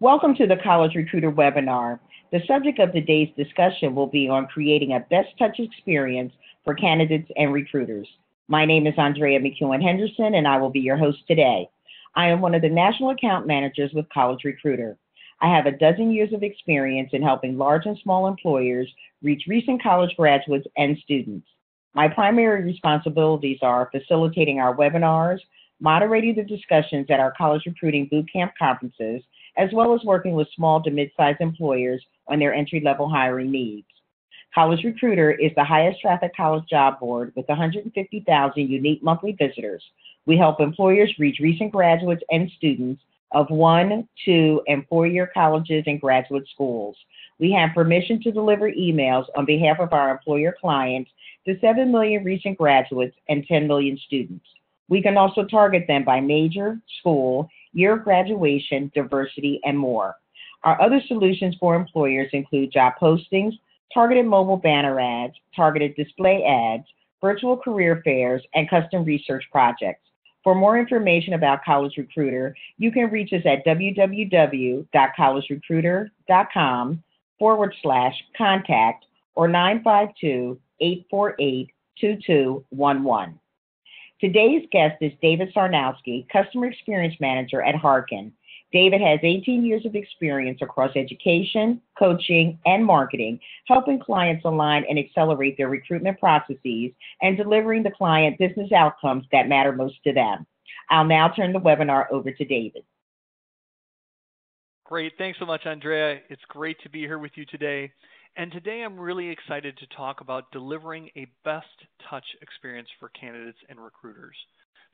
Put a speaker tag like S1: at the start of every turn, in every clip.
S1: Welcome to the College Recruiter webinar. The subject of today's discussion will be on creating a best touch experience for candidates and recruiters. My name is Andrea McEwen Henderson, and I will be your host today. I am one of the national account managers with College Recruiter. I have a dozen years of experience in helping large and small employers reach recent college graduates and students. My primary responsibilities are facilitating our webinars, moderating the discussions at our college recruiting bootcamp conferences, as well as working with small to mid-sized employers on their entry-level hiring needs. College Recruiter is the highest traffic college job board with 150,000 unique monthly visitors. We help employers reach recent graduates and students of 1, 2, and 4-year colleges and graduate schools. We have permission to deliver emails on behalf of our employer clients to 7 million recent graduates and 10 million students. We can also target them by major, school, year of graduation, diversity, and more. Our other solutions for employers include job postings, targeted mobile banner ads, targeted display ads, virtual career fairs, and custom research projects. For more information about College Recruiter, you can reach us at www.collegerecruiter.com/contact or 952-848-2211. Today's guest is David Sarnowski, Customer Experience Manager at Harkin. David has 18 years of experience across education, coaching, and marketing, helping clients align and accelerate their recruitment processes and delivering the client business outcomes that matter most to them. I'll now turn the webinar over to David.
S2: Great. Thanks so much, Andrea. It's great to be here with you today. And today I'm really excited to talk about delivering a best touch experience for candidates and recruiters.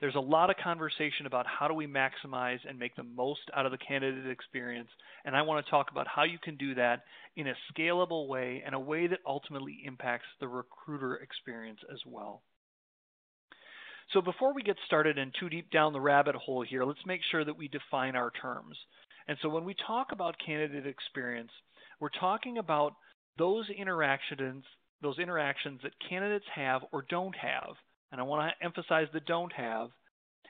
S2: There's a lot of conversation about how do we maximize and make the most out of the candidate experience, and I want to talk about how you can do that in a scalable way and a way that ultimately impacts the recruiter experience as well. So before we get started and too deep down the rabbit hole here, let's make sure that we define our terms. And so when we talk about candidate experience, we're talking about those interactions that candidates have or don't have, and I want to emphasize the don't have,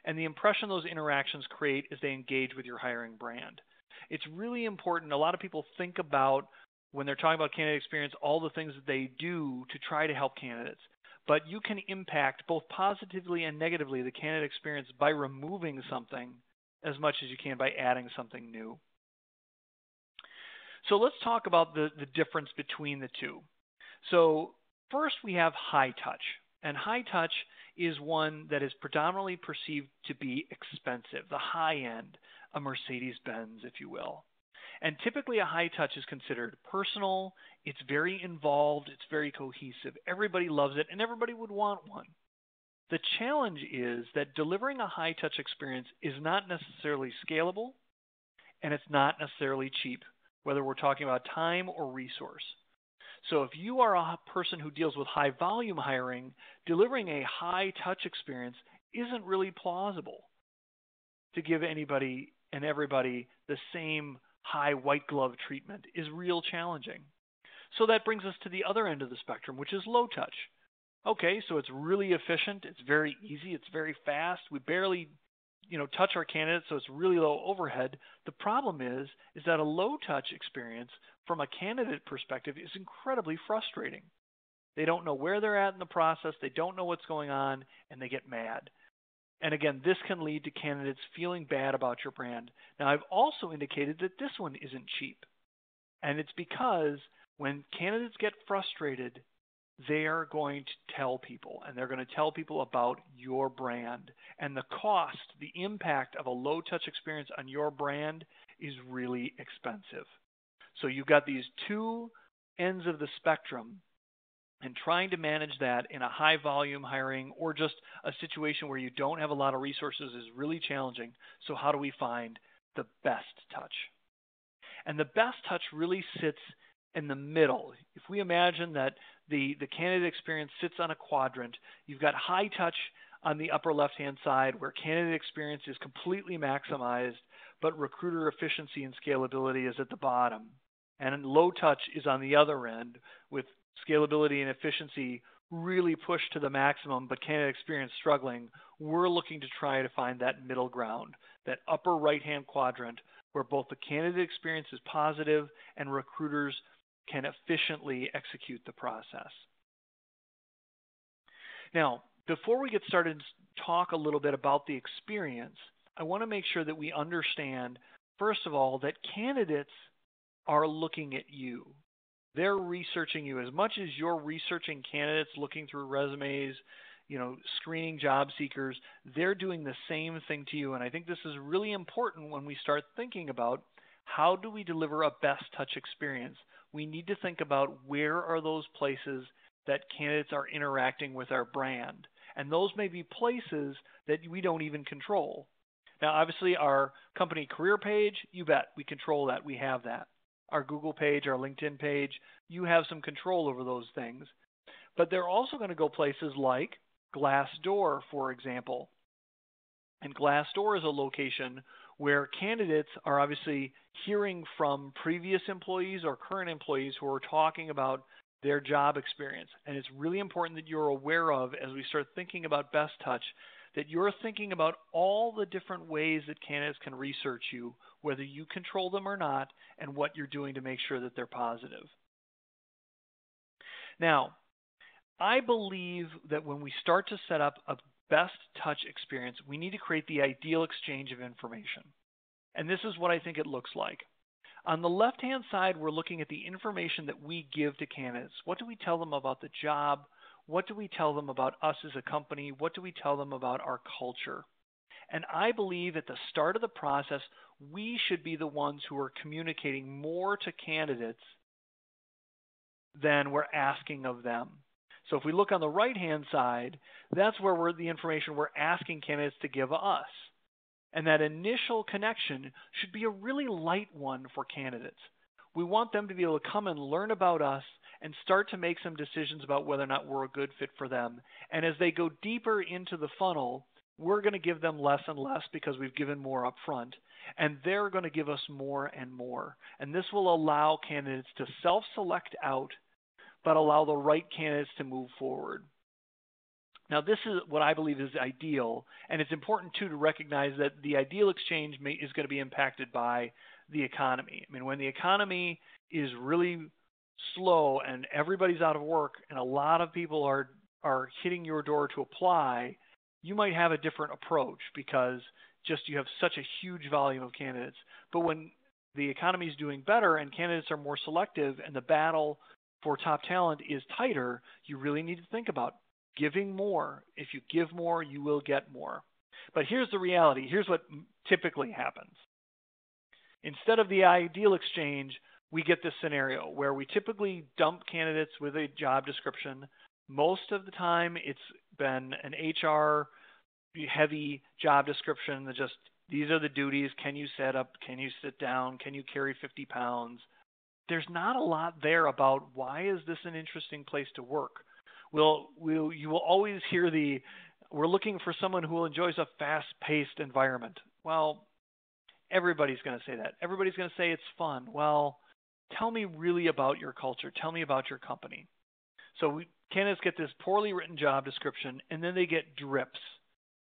S2: and the impression those interactions create as they engage with your hiring brand. It's really important. A lot of people think about, when they're talking about candidate experience, all the things that they do to try to help candidates. But you can impact both positively and negatively the candidate experience by removing something as much as you can by adding something new. So let's talk about the difference between the two. So first we have high touch. And high touch is one that is predominantly perceived to be expensive, the high end, a Mercedes-Benz, if you will. And typically a high touch is considered personal, it's very involved, it's very cohesive. Everybody loves it and everybody would want one. The challenge is that delivering a high touch experience is not necessarily scalable and it's not necessarily cheap, whether we're talking about time or resource. So if you are a person who deals with high volume hiring, delivering a high touch experience isn't really plausible to give anybody and everybody the same high white glove treatment is real challenging. So that brings us to the other end of the spectrum, which is low touch. Okay, so it's really efficient, it's very easy, it's very fast. We barely touch our candidates, so it's really low overhead. The problem is that a low touch experience from a candidate perspective is incredibly frustrating. They don't know where they're at in the process, they don't know what's going on, and they get mad. And again, this can lead to candidates feeling bad about your brand. Now, I've also indicated that this one isn't cheap. And it's because when candidates get frustrated, they are going to tell people, and they're going to tell people about your brand. And the cost, the impact of a low-touch experience on your brand is really expensive. So you've got these two ends of the spectrum, and trying to manage that in a high-volume hiring or just a situation where you don't have a lot of resources is really challenging. So how do we find the best touch? And the best touch really sits in the middle. If we imagine that the candidate experience sits on a quadrant, you've got high touch on the upper left-hand side where candidate experience is completely maximized, but recruiter efficiency and scalability is at the bottom. And low touch is on the other end with scalability and efficiency really pushed to the maximum, but candidate experience struggling, we're looking to try to find that middle ground, that upper right-hand quadrant where both the candidate experience is positive and recruiters can efficiently execute the process. Now, before we get started to talk a little bit about the experience, I want to make sure that we understand, first of all, that candidates are looking at you. They're researching you as much as you're researching candidates, looking through resumes, screening job seekers. They're doing the same thing to you. And I think this is really important when we start thinking about how do we deliver a best touch experience. We need to think about where are those places that candidates are interacting with our brand. And those may be places that we don't even control. Now, obviously, our company career page, you bet, we control that. We have that. Our Google page, our LinkedIn page, you have some control over those things. But they're also going to go places like Glassdoor, for example. And Glassdoor is a location where candidates are obviously hearing from previous employees or current employees who are talking about their job experience. And it's really important that you're aware of, as we start thinking about Best Touch, that you're thinking about all the different ways that candidates can research you, whether you control them or not, and what you're doing to make sure that they're positive. Now, I believe that when we start to set up a Best Touch experience, we need to create the ideal exchange of information. And this is what I think it looks like. On the left-hand side, we're looking at the information that we give to candidates. What do we tell them about the job? What do we tell them about us as a company? What do we tell them about our culture? And I believe at the start of the process, we should be the ones who are communicating more to candidates than we're asking of them. So if we look on the right-hand side, that's where the information we're asking candidates to give us. And that initial connection should be a really light one for candidates. We want them to be able to come and learn about us and start to make some decisions about whether or not we're a good fit for them. And as they go deeper into the funnel, we're going to give them less and less because we've given more up front. And they're going to give us more and more. And this will allow candidates to self-select out, but allow the right candidates to move forward. Now, this is what I believe is ideal, and it's important, too, to recognize that the ideal exchange is going to be impacted by the economy. I mean, when the economy is really slow and everybody's out of work and a lot of people are hitting your door to apply, you might have a different approach because just you have such a huge volume of candidates. But when the economy is doing better and candidates are more selective and the battle for top talent is tighter, you really need to think about giving more. If you give more, you will get more. But here's the reality. Here's what typically happens. Instead of the ideal exchange, we get this scenario where we typically dump candidates with a job description. Most of the time, it's been an HR-heavy job description that just, these are the duties. Can you set up? Can you sit down? Can you carry 50 pounds? There's not a lot there about why is this an interesting place to work. You will always hear we're looking for someone who enjoys a fast-paced environment. Well, everybody's going to say that. Everybody's going to say it's fun. Well, tell me really about your culture. Tell me about your company. So candidates get this poorly written job description, and then they get drips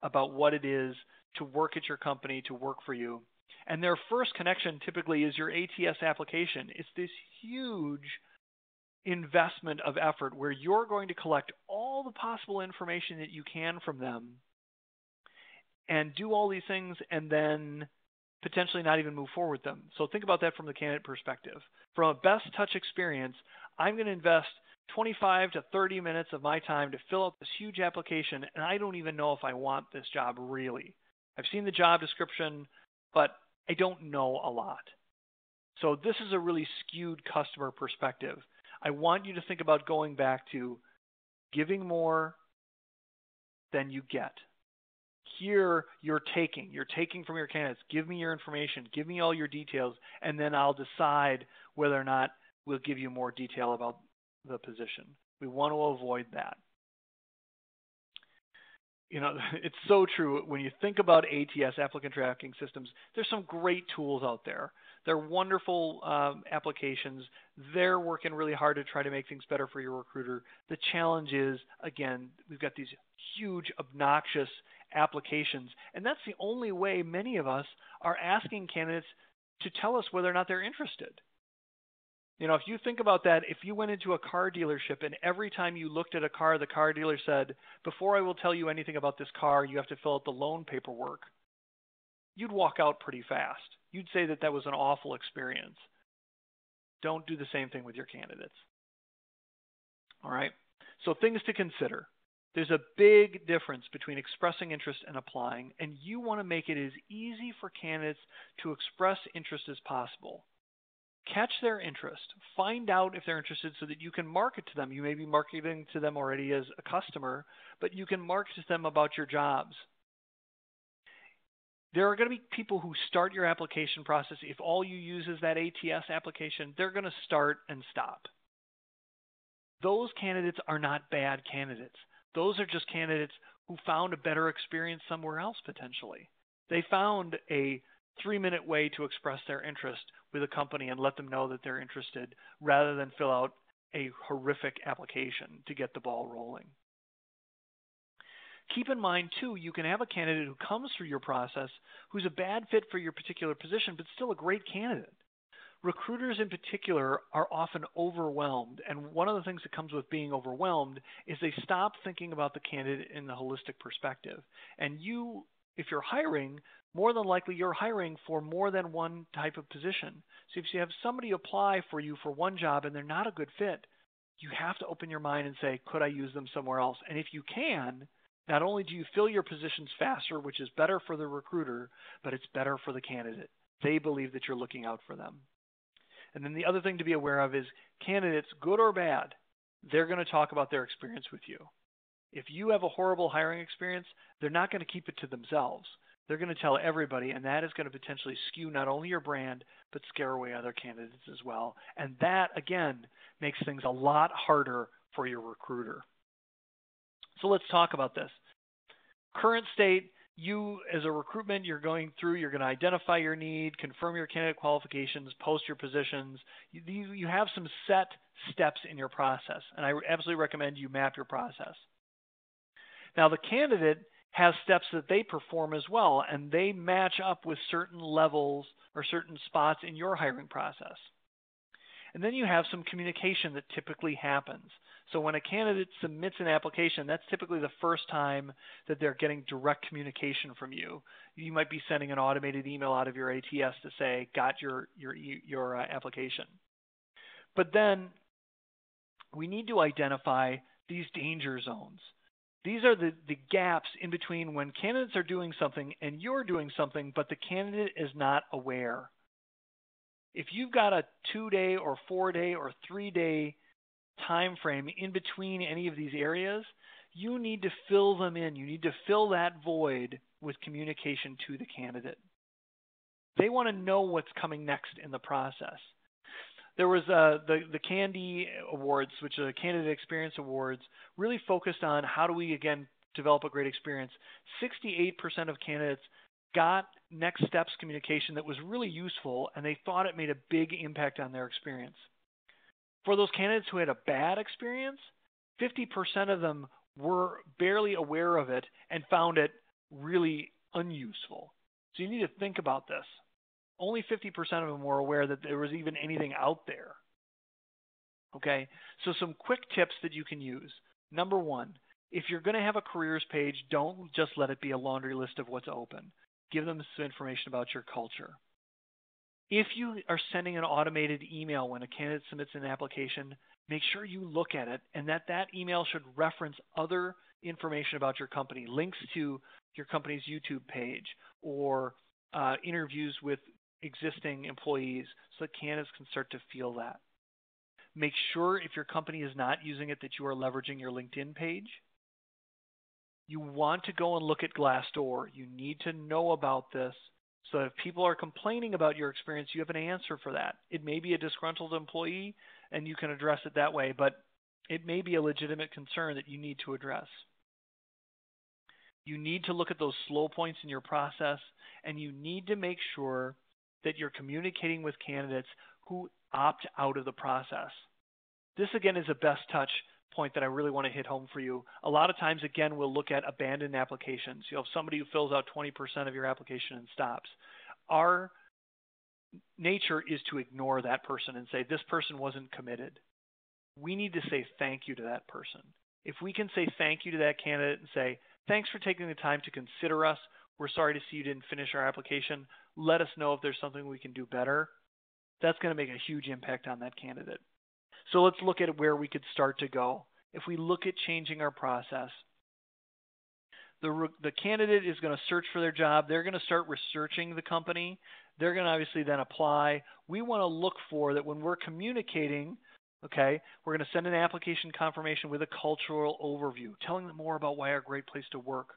S2: about what it is to work at your company, to work for you. And their first connection typically is your ATS application. It's this huge investment of effort where you're going to collect all the possible information that you can from them and do all these things and then potentially not even move forward with them. So think about that from the candidate perspective. From a Best Touch experience, I'm going to invest 25 to 30 minutes of my time to fill out this huge application, and I don't even know if I want this job really. I've seen the job description, but I don't know a lot. So this is a really skewed customer perspective. I want you to think about going back to giving more than you get. Here, you're taking from your candidates. Give me your information. Give me all your details, and then I'll decide whether or not we'll give you more detail about the position. We want to avoid that. It's so true. When you think about ATS, applicant tracking systems, there's some great tools out there. They're wonderful applications. They're working really hard to try to make things better for your recruiter. The challenge is, again, we've got these huge, obnoxious applications, and that's the only way many of us are asking candidates to tell us whether or not they're interested. If you think about that, if you went into a car dealership and every time you looked at a car, the car dealer said, "Before I will tell you anything about this car, you have to fill out the loan paperwork," you'd walk out pretty fast. You'd say that that was an awful experience. Don't do the same thing with your candidates. All right? So things to consider. There's a big difference between expressing interest and applying, and you want to make it as easy for candidates to express interest as possible. Catch their interest. Find out if they're interested so that you can market to them. You may be marketing to them already as a customer, but you can market to them about your jobs. There are going to be people who start your application process. If all you use is that ATS application, they're going to start and stop. Those candidates are not bad candidates. Those are just candidates who found a better experience somewhere else potentially. They found a 3-minute way to express their interest with a company and let them know that they're interested rather than fill out a horrific application to get the ball rolling. Keep in mind, too, you can have a candidate who comes through your process who's a bad fit for your particular position, but still a great candidate. Recruiters in particular are often overwhelmed, and one of the things that comes with being overwhelmed is they stop thinking about the candidate in the holistic perspective. And you, if you're hiring, more than likely you're hiring for more than one type of position. So if you have somebody apply for you for one job and they're not a good fit, you have to open your mind and say, could I use them somewhere else? And if you can, not only do you fill your positions faster, which is better for the recruiter, but it's better for the candidate. They believe that you're looking out for them. And then the other thing to be aware of is candidates, good or bad, they're going to talk about their experience with you. If you have a horrible hiring experience, they're not going to keep it to themselves. They're going to tell everybody, and that is going to potentially skew not only your brand, but scare away other candidates as well. And that, again, makes things a lot harder for your recruiter. So let's talk about this. Current state, you as a recruitment, you're going to identify your need, confirm your candidate qualifications, post your positions. You have some set steps in your process, and I absolutely recommend you map your process. Now, the candidate has steps that they perform as well, and they match up with certain levels or certain spots in your hiring process. And then you have some communication that typically happens. So when a candidate submits an application, that's typically the first time that they're getting direct communication from you. You might be sending an automated email out of your ATS to say, got your application. But then we need to identify these danger zones. These are the gaps in between when candidates are doing something and you're doing something, but the candidate is not aware. If you've got a 2-day or 4-day or 3-day time frame in between any of these areas, you need to fill them in. You need to fill that void with communication to the candidate. They want to know what's coming next in the process. There was the Candy Awards, which are the Candidate Experience Awards, really focused on how do we, again, develop a great experience. 68% of candidates got next steps communication that was really useful, and they thought it made a big impact on their experience. For those candidates who had a bad experience, 50% of them were barely aware of it and found it really unuseful. So you need to think about this. Only 50% of them were aware that there was even anything out there. Okay, so some quick tips that you can use. Number one, if you're going to have a careers page, don't just let it be a laundry list of what's open. Give them some information about your culture. If you are sending an automated email when a candidate submits an application, make sure you look at it and that email should reference other information about your company, links to your company's YouTube page or interviews with existing employees so that candidates can start to feel that. Make sure if your company is not using it that you are leveraging your LinkedIn page. You want to go and look at Glassdoor. You need to know about this so that if people are complaining about your experience, you have an answer for that. It may be a disgruntled employee and you can address it that way, but it may be a legitimate concern that you need to address. You need to look at those slow points in your process, and you need to make sure that you're communicating with candidates who opt out of the process. This, again, is a best touch point that I really want to hit home for you. A lot of times, again, we'll look at abandoned applications. You'll have somebody who fills out 20% of your application and stops. Our nature is to ignore that person and say, this person wasn't committed. We need to say thank you to that person. If we can say thank you to that candidate and say, thanks for taking the time to consider us. We're sorry to see you didn't finish our application. Let us know if there's something we can do better. That's going to make a huge impact on that candidate. So let's look at where we could start to go. If we look at changing our process, the candidate is going to search for their job. They're going to start researching the company. They're going to obviously then apply. We want to look for that when we're communicating. Okay, we're going to send an application confirmation with a cultural overview, telling them more about why our great place to work.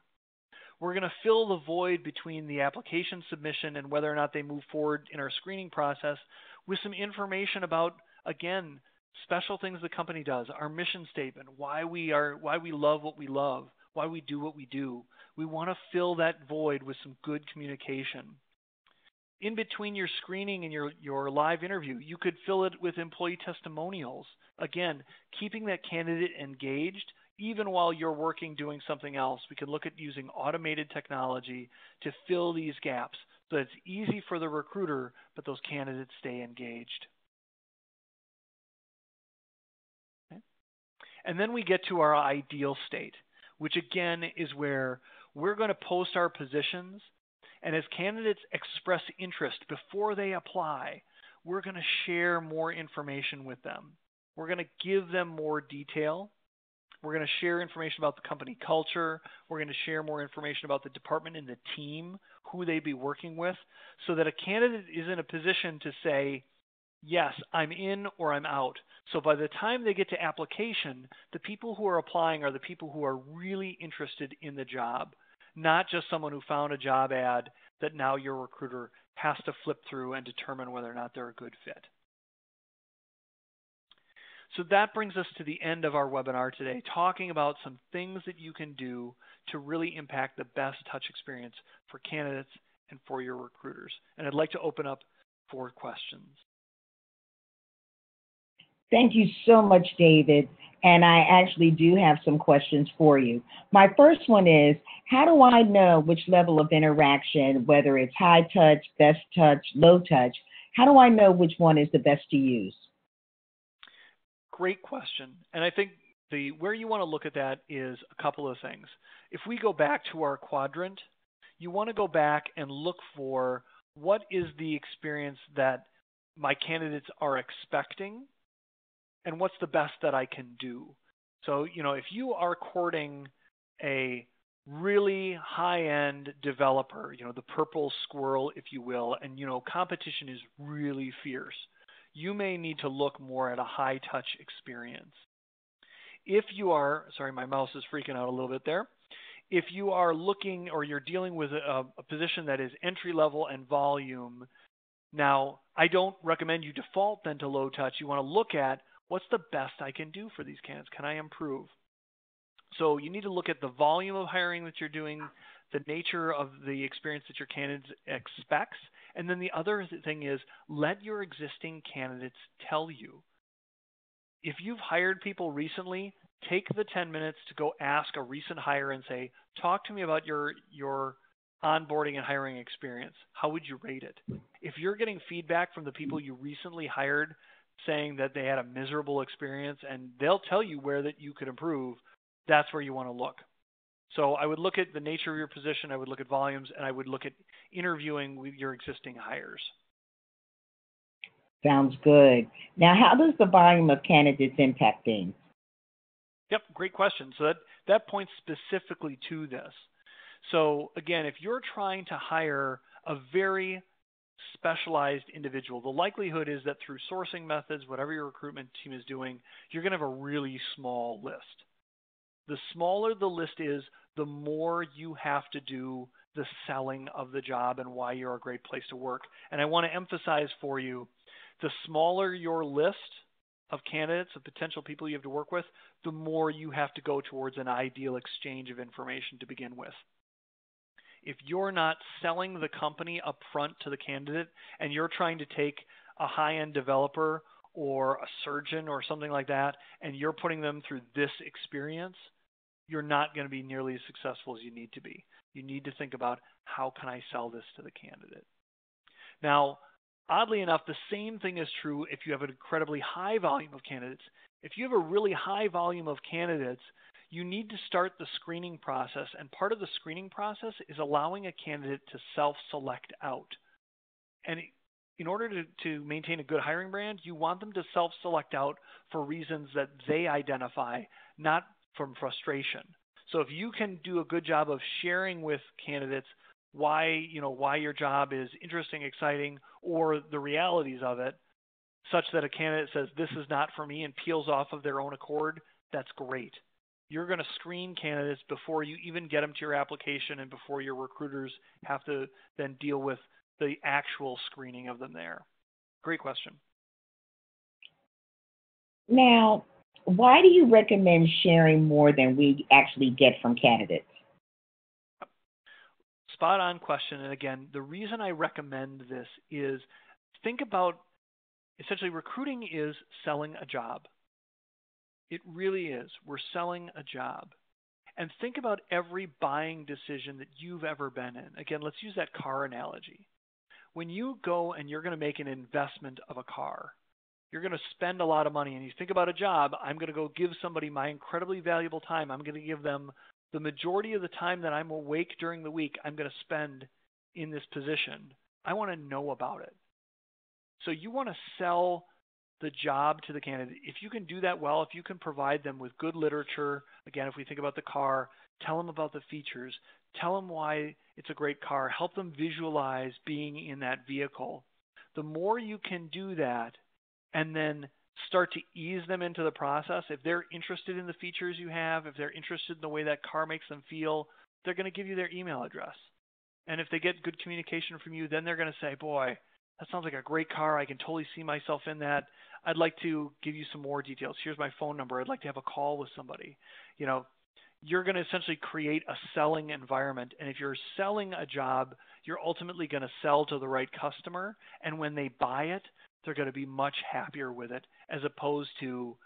S2: We're going to fill the void between the application submission and whether or not they move forward in our screening process with some information about, again, special things the company does, our mission statement, why we love what we love, why we do what we do. We want to fill that void with some good communication. In between your screening and your live interview, you could fill it with employee testimonials. Again, keeping that candidate engaged even while you're working doing something else. We can look at using automated technology to fill these gaps so that it's easy for the recruiter, but those candidates stay engaged. Okay. And then we get to our ideal state, which again is where we're going to post our positions. And as candidates express interest before they apply, we're going to share more information with them. We're going to give them more detail. We're going to share information about the company culture. We're going to share more information about the department and the team, who they be working with, so that a candidate is in a position to say, yes, I'm in or I'm out. So by the time they get to application, the people who are applying are the people who are really interested in the job, not just someone who found a job ad that now your recruiter has to flip through and determine whether or not they're a good fit. So that brings us to the end of our webinar today, talking about some things that you can do to really impact the best touch experience for candidates and for your recruiters. And I'd like to open up for questions.
S1: Thank you so much, David. And I actually do have some questions for you. My first one is, how do I know which level of interaction, whether it's high touch, best touch, low touch, how do I know which one is the best to use?
S2: Great question. And I think where you want to look at that is a couple of things. If we go back to our quadrant, you want to go back and look for what is the experience that my candidates are expecting and what's the best that I can do. So, if you are courting a really high-end developer, the purple squirrel, if you will, and, competition is really fierce, you may need to look more at a high-touch experience. If you are, sorry, my mouse is freaking out a little bit there. If you are looking or you're dealing with a position that is entry-level and volume, now, I don't recommend you default then to low touch. You want to look at what's the best I can do for these candidates? Can I improve? So you need to look at the volume of hiring that you're doing, the nature of the experience that your candidate expects. And then the other thing is let your existing candidates tell you. If you've hired people recently, take the 10 minutes to go ask a recent hire and say, talk to me about your onboarding and hiring experience. How would you rate it? If you're getting feedback from the people you recently hired saying that they had a miserable experience and they'll tell you where that you could improve, that's where you want to look. So I would look at the nature of your position, I would look at volumes, and I would look at interviewing with your existing hires.
S1: Sounds good. Now, how does the volume of candidates impact things?
S2: Yep, great question. So that points specifically to this. So again, if you're trying to hire a very specialized individual, the likelihood is that through sourcing methods, whatever your recruitment team is doing, you're going to have a really small list. The smaller the list is, the more you have to do the selling of the job and why you're a great place to work. And I want to emphasize for you, the smaller your list of candidates, of potential people you have to work with, the more you have to go towards an ideal exchange of information to begin with. If you're not selling the company up front to the candidate and you're trying to take a high-end developer or a surgeon or something like that, and you're putting them through this experience, you're not going to be nearly as successful as you need to be. You need to think about, how can I sell this to the candidate? Now, oddly enough, the same thing is true if you have an incredibly high volume of candidates. If you have a really high volume of candidates, you need to start the screening process. And part of the screening process is allowing a candidate to self-select out. And in order to maintain a good hiring brand, you want them to self-select out for reasons that they identify, not from frustration. So if you can do a good job of sharing with candidates why your job is interesting, exciting, or the realities of it, such that a candidate says, this is not for me, and peels off of their own accord, that's great. You're going to screen candidates before you even get them to your application and before your recruiters have to then deal with the actual screening of them there. Great question.
S1: Now, why do you recommend sharing more than we actually get from candidates?
S2: Spot on question. And again, the reason I recommend this is, think about, essentially, recruiting is selling a job. It really is. We're selling a job. And think about every buying decision that you've ever been in. Again, let's use that car analogy. When you go and you're going to make an investment of a car, you're going to spend a lot of money, and you think about a job. I'm going to go give somebody my incredibly valuable time. I'm going to give them the majority of the time that I'm awake during the week. I'm going to spend in this position. I want to know about it. So you want to sell the job to the candidate. If you can do that well, if you can provide them with good literature, again, if we think about the car, tell them about the features, tell them why it's a great car, help them visualize being in that vehicle. The more you can do that, and then start to ease them into the process, if they're interested in the features you have, if they're interested in the way that car makes them feel, they're going to give you their email address. And if they get good communication from you, then they're going to say, boy, that sounds like a great car. I can totally see myself in that. I'd like to give you some more details. Here's my phone number. I'd like to have a call with somebody. You're going to essentially create a selling environment. And if you're selling a job, you're ultimately going to sell to the right customer. And when they buy it, they're going to be much happier with it, as opposed to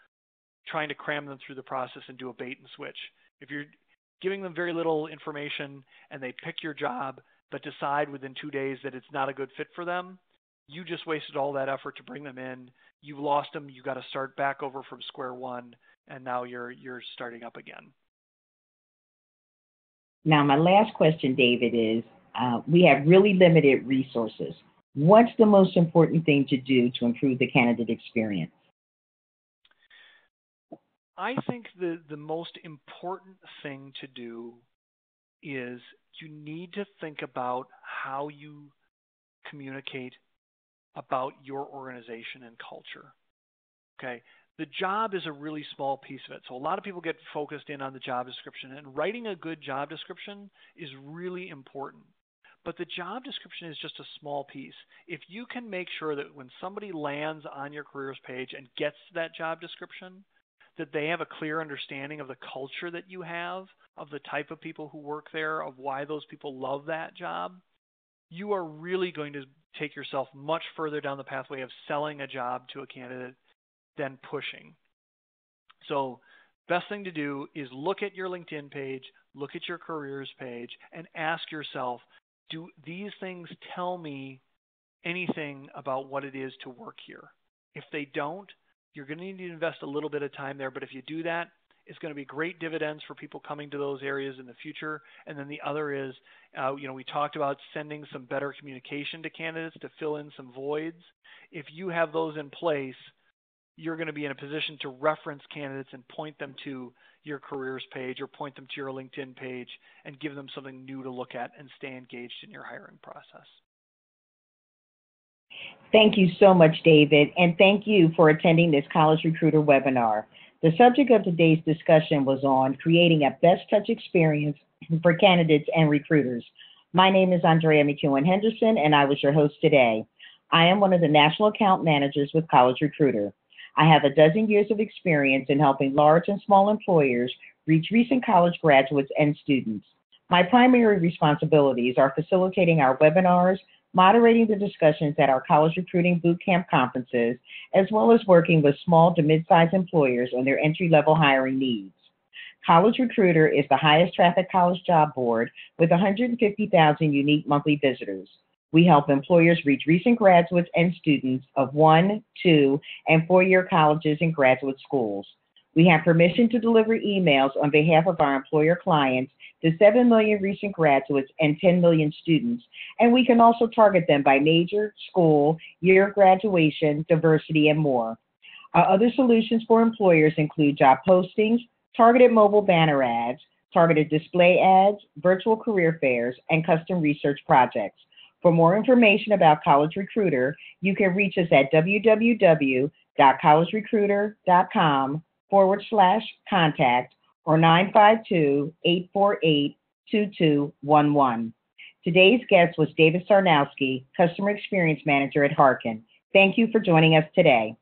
S2: trying to cram them through the process and do a bait and switch. If you're giving them very little information and they pick your job but decide within 2 days that it's not a good fit for them, you just wasted all that effort to bring them in. You've lost them. You got to start back over from square one, and now you're starting up again.
S1: Now, my last question, David, is we have really limited resources. What's the most important thing to do to improve the candidate experience?
S2: I think the most important thing to do is you need to think about how you communicate about your organization and culture. Okay. The job is a really small piece of it. So a lot of people get focused in on the job description, and writing a good job description is really important. But the job description is just a small piece. If you can make sure that when somebody lands on your careers page and gets that job description, that they have a clear understanding of the culture that you have, of the type of people who work there, of why those people love that job, you are really going to take yourself much further down the pathway of selling a job to a candidate than pushing. So best thing to do is look at your LinkedIn page, look at your careers page, and ask yourself, do these things tell me anything about what it is to work here? If they don't, you're going to need to invest a little bit of time there. But if you do that, it's going to be great dividends for people coming to those areas in the future. And then the other is, we talked about sending some better communication to candidates to fill in some voids. If you have those in place, you're going to be in a position to reference candidates and point them to your careers page or point them to your LinkedIn page and give them something new to look at and stay engaged in your hiring process.
S1: Thank you so much, David, and thank you for attending this College Recruiter webinar. The subject of today's discussion was on creating a best touch experience for candidates and recruiters. My name is Andrea McEwen Henderson, and I was your host today. I am one of the national account managers with College Recruiter. I have a dozen years of experience in helping large and small employers reach recent college graduates and students. My primary responsibilities are facilitating our webinars, moderating the discussions at our college recruiting bootcamp conferences, as well as working with small to mid-sized employers on their entry-level hiring needs. College Recruiter is the highest traffic college job board with 150,000 unique monthly visitors. We help employers reach recent graduates and students of 1, 2, and 4-year colleges and graduate schools. We have permission to deliver emails on behalf of our employer clients to 7 million recent graduates and 10 million students, and we can also target them by major, school, year of graduation, diversity, and more. Our other solutions for employers include job postings, targeted mobile banner ads, targeted display ads, virtual career fairs, and custom research projects. For more information about College Recruiter, you can reach us at www.collegerecruiter.com/contact or 952-848-2211. Today's guest was David Sarnowski, Customer Experience Manager at Harkin. Thank you for joining us today.